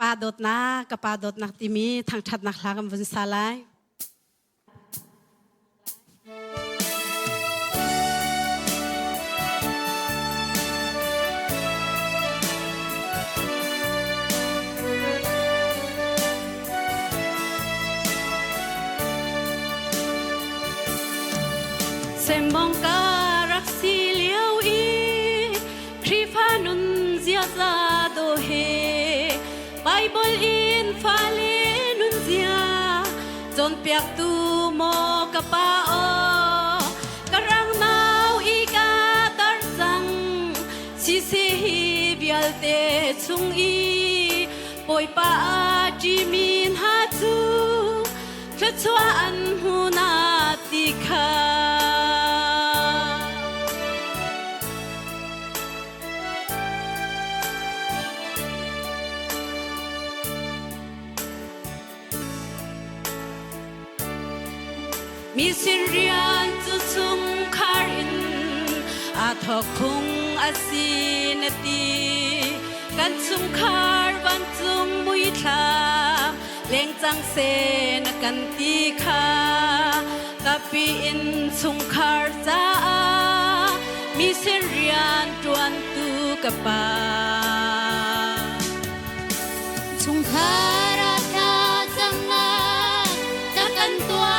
padot na kapadot na timi thang that na khlagam bun salai Sembong karak siliau i Krifanun zia za do he Bible in fale nun zia Zon piak tu mo kapao Karang nau i ka tar sang Si si hi bial te chung i Poi pa a jimin ha tu Cho chua an hu na ti ka Mi sin rian zu chung karin a thok khung a sin ti kan chung khar ban chung mui tha leng chang se na kan ti kha kapi in chung khar za mi sin rian tuan tu ka pa chung khar a tha chang na ta kan tua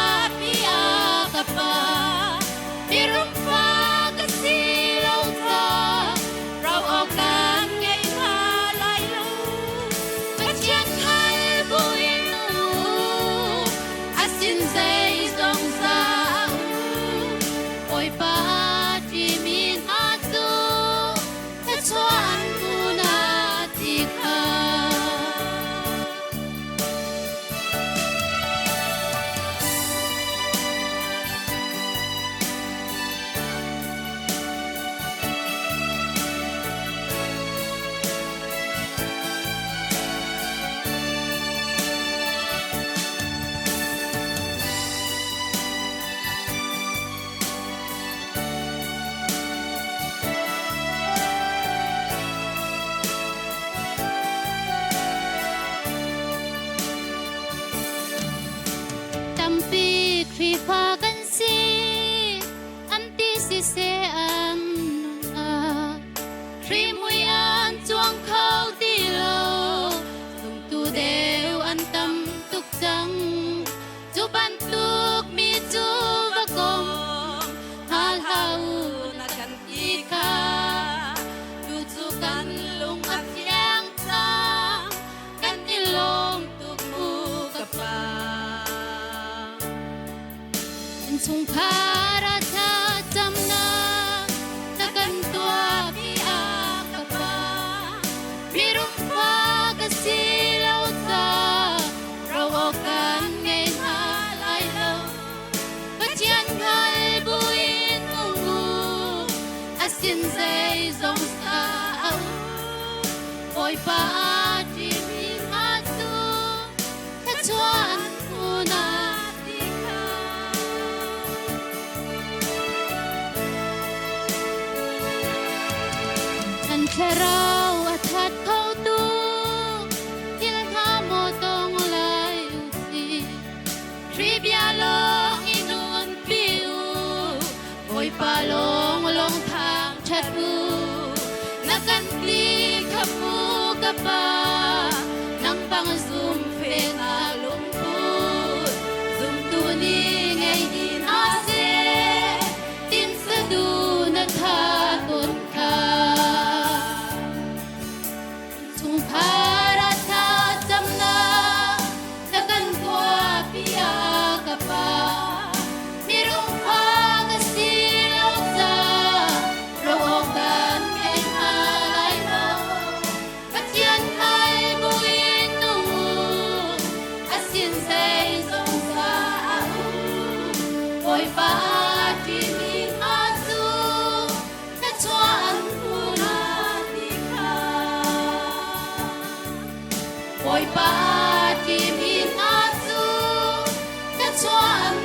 Kri pha kan si am ti si se an a Kri mui an chuang khâu ti lo tung tu deu an tam tuk chang chu ban tuk mi chu va kom hal hau na kan ti kha tu chu kan lung at yang chang kan ti lom tuk mu ka pa chung khar a tha cham na ta kan tua pi a ka pa mi rum pha ka si lo ta ro o kan ngai na lai lo ka chian khai bu in ngu a sin zai zong sa au oi pa ti mi ma tu ka chuan hu na Rau a that khâu tu Thil tha mo tong lai u si Tri bia long inun piu Oi pa long long thang chat u Na kan kli khapu ka pa Nang pang zoom fe na lum pu Zoom tu ni ngay din a se Tin sa du na tha tun ka Khar a tha cham na ta kan tua pi a ka pa mi rum pha ka si lo ta ro o kan ngai ha lai lo ka chian khai bu in nu a sin sei song sa oi pa ti mi ma su ta chuan hu na ti kha Oi pa ti mi na su ta chuan